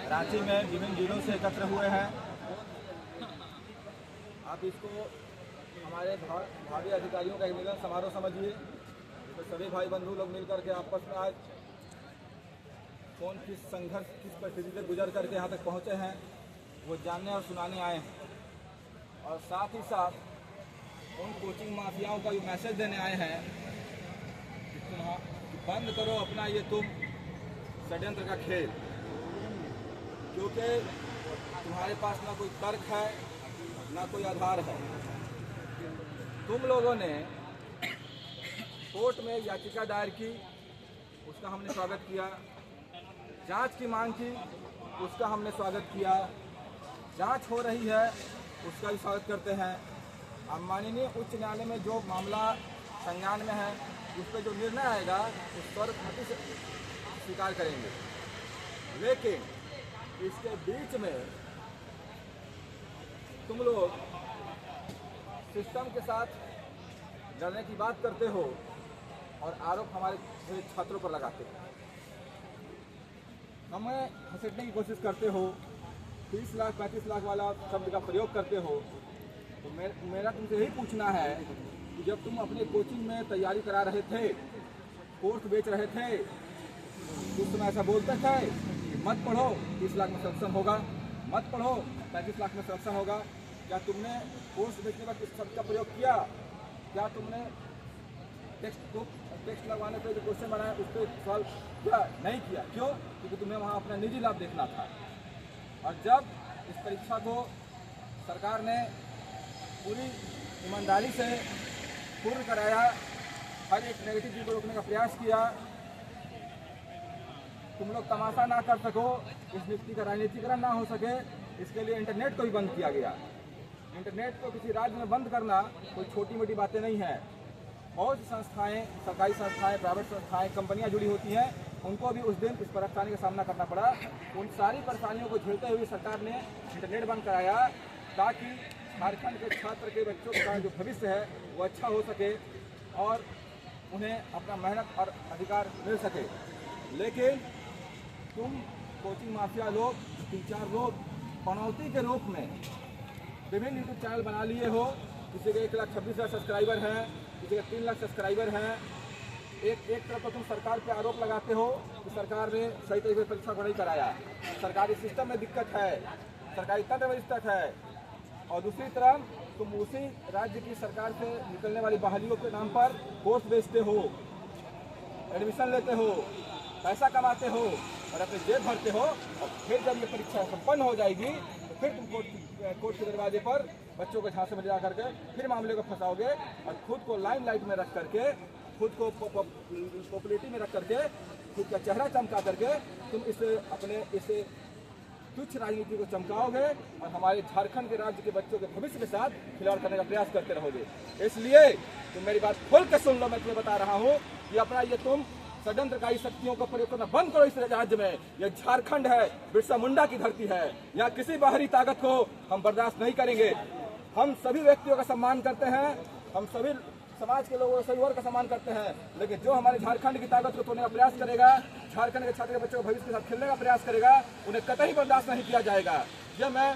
रांची में विभिन्न जिलों से एकत्र हुए हैं। आप इसको हमारे भावी अधिकारियों का एक मिलन समारोह समझिए। तो सभी भाई बंधु लोग मिलकर के आपस में आज कौन किस संघर्ष किस परिस्थिति से गुजर करके यहाँ तक पहुँचे हैं वो जानने और सुनाने आए हैं, और साथ ही साथ उन कोचिंग माफियाओं का भी मैसेज देने आए हैं कि बंद करो अपना ये तुम षड्यंत्र का खेल, क्योंकि तुम्हारे पास ना कोई तर्क है ना कोई आधार है। तुम लोगों ने कोर्ट में याचिका दायर की, उसका हमने स्वागत किया। जांच की मांग की, उसका हमने स्वागत किया। जांच हो रही है, उसका भी स्वागत करते हैं। अब माननीय उच्च न्यायालय में जो मामला संज्ञान में है, उस पर जो निर्णय आएगा उस पर से स्वीकार करेंगे। लेकिन इसके बीच में तुम लोग सिस्टम के साथ लड़ने की बात करते हो और आरोप हमारे छात्रों पर लगाते हो, हमें घसीटने की कोशिश करते हो, 30 लाख 35 लाख वाला शब्द का प्रयोग करते हो। तो मेरा तुमसे यही पूछना है कि जब तुम अपने कोचिंग में तैयारी करा रहे थे, कोर्स बेच रहे थे, उस समय ऐसा बोलते थे कि मत पढ़ो 30 लाख में सिलेक्शन होगा, मत पढ़ो 35 लाख में सिलेक्शन होगा। क्या तुमने कोर्स बेचने पर इस शब्द का प्रयोग किया? क्या तुमने टेक्स्ट लगवाने पर जो क्वेश्चन बनाया उस पर सवाल किया? नहीं किया। क्यों? क्योंकि तुम्हें वहाँ अपना निजी लाभ देखना था। और जब इस परीक्षा को सरकार ने पूरी ईमानदारी से पूर्ण कराया, हर एक नेगेटिव चीज को रोकने का प्रयास किया, तुम लोग तमाशा ना कर सको, इस नीति का राजनीतिकरण ना हो सके, इसके लिए इंटरनेट को भी बंद किया गया। इंटरनेट को किसी राज्य में बंद करना कोई छोटी मोटी बातें नहीं है। बहुत सी संस्थाएं, सरकारी संस्थाएं, प्राइवेट संस्थाएं, कंपनियां जुड़ी होती हैं, उनको भी उस दिन इस परेशानी का सामना करना पड़ा। उन सारी परेशानियों को झेलते हुए सरकार ने इंटरनेट बंद कराया ताकि झारखंड के छात्र के बच्चों का जो भविष्य है वो अच्छा हो सके और उन्हें अपना मेहनत और अधिकार मिल सके। लेकिन तुम कोचिंग माफिया लोग, 3-4 लोग पनौती के रूप में विभिन्न यूट्यूब चैनल बना लिए हो। किसी के 1,26,000 सब्सक्राइबर हैं, किसी के 3 लाख सब्सक्राइबर हैं। एक तरफ तो तुम सरकार पे आरोप लगाते हो कि सरकार ने सही तरीके से परीक्षा को नहीं कराया, सरकारी सिस्टम में दिक्कत है, सरकारी तंत्र में दिक्कत है, और दूसरी तरफ तुम उसी राज्य की सरकार से निकलने वाली बहालियों के नाम पर कोर्स बेचते हो, एडमिशन लेते हो, पैसा कमाते हो और अपने जेब भरते हो। और फिर जब ये परीक्षा संपन्न हो जाएगी तो फिर तुम कोर्ट के दरवाजे पर बच्चों को झांसे में ले जा करके फिर मामले को फंसाओगे और खुद को लाइमलाइट में रख करके, खुद को पॉपुलैरिटी में रख करके, खुद का चेहरा चमका करके तुम इसे तुच्छ राजनीति को चमकाओगे और हमारे झारखंड के राज्य के बच्चों के भविष्य के साथ खिलवाड़ करने का प्रयास करते रहोगे। इसलिए तुम मेरी बात खोल कर सुन लो, मैं तुम्हें बता रहा हूँ कि अपना ये तुम षड्यंत्रकारी शक्तियों का प्रयोग करना बंद करो। इस राज्य में यह झारखंड है, बिरसा मुंडा की धरती है, यहाँ किसी बाहरी ताकत को हम बर्दाश्त नहीं करेंगे। हम सभी व्यक्तियों का सम्मान करते हैं, हम सभी समाज के लोगों सभी वर्ग का सम्मान करते हैं, लेकिन जो हमारे झारखंड की ताकत को तोड़ने का प्रयास करेगा, झारखंड के छात्र के बच्चों के भविष्य के साथ खेलने का प्रयास करेगा, उन्हें कतई बर्दाश्त नहीं किया जाएगा। यह मैं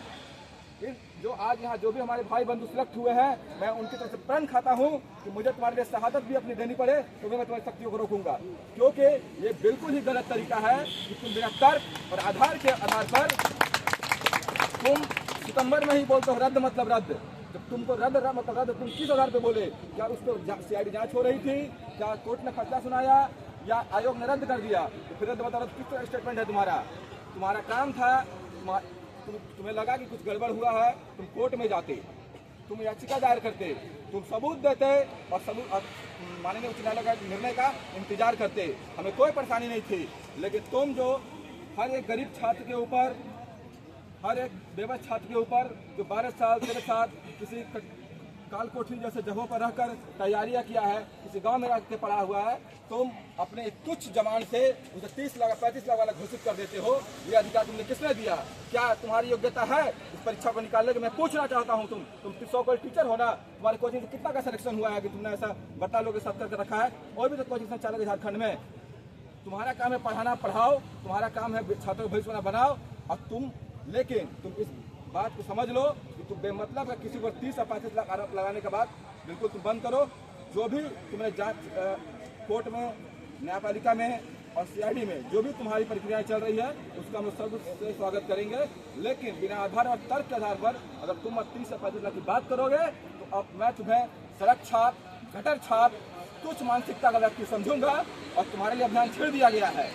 जो आज यहाँ जो भी हमारे भाई बंधु सिलेक्ट हुए हैं, मैं उनकी तरफ से प्रण खाता हूँ कि मुझे तुम्हारे लिए शहादत भी अपनी देनी पड़े तो मैं तुम्हारी शक्तियों को रोकूंगा, क्योंकि ये बिल्कुल ही गलत तरीका है कि तुम बिना तर्क और आधार के आधार पर तुम सितंबर में ही बोलते हो रद्द मतलब रद्द। जब तुमको रद्द मतलब रद्द, तुम किस आधार पे बोले? क्या उस पर CID जांच हो रही थी? क्या कोर्ट ने फैसला सुनाया या आयोग ने रद्द कर दिया? तो फिर रद्द मतलब किस स्टेटमेंट है तुम्हारा काम था, तुम्हें लगा कि कुछ गड़बड़ हुआ है, तुम कोर्ट में जाते, तुम याचिका दायर करते, तुम सबूत देते और सबूत माननीय उच्च न्यायालय का निर्णय का इंतजार करते, हमें कोई परेशानी नहीं थी। लेकिन तुम जो हर एक गरीब छात्र के ऊपर, हर एक बेबस छात्र के ऊपर जो 12 साल 13 साल किसी काल कोठरी जैसे जगहों पर रहकर तैयारियां किया है, किसी गांव में रह के पढ़ा हुआ है, तुम अपने तुच्छ जमान से उसे 30 लाख 35 लाख वाला घोषित कर देते हो। ये अधिकार तुमने किसने दिया? क्या तुम्हारी योग्यता है इस परीक्षा को निकालने की? मैं पूछना चाहता हूँ, तुम 100 टीचर हो ना, तुम्हारे कोचिंग से कितना का सिलेक्शन हुआ है कि तुमने ऐसा बता लोग के साथ करके रखा है? और भी तो कोचिंग संचालक झारखंड में, तुम्हारा काम है पढ़ाना, पढ़ाओ, तुम्हारा काम है छात्रों को भविष्य बनाओ। और लेकिन तुम इस बात को समझ लो कि तुम बेमतलब किसी पर 30 या 35 लाख आरोप लगाने के बाद बिल्कुल तुम बंद करो। जो भी तुमने जांच कोर्ट में, न्यायपालिका में और CID में जो भी तुम्हारी प्रक्रिया चल रही है उसका हम सर्वोच्च स्वागत करेंगे। लेकिन बिना आधार और तर्क के आधार पर अगर तुम 30 या 35 लाख की बात करोगे तो अब मैं तुम्हें सड़क छाप, गटर छाप, तुच्छ मानसिकता का व्यक्ति समझूंगा और तुम्हारे लिए अभियान छेड़ दिया गया है।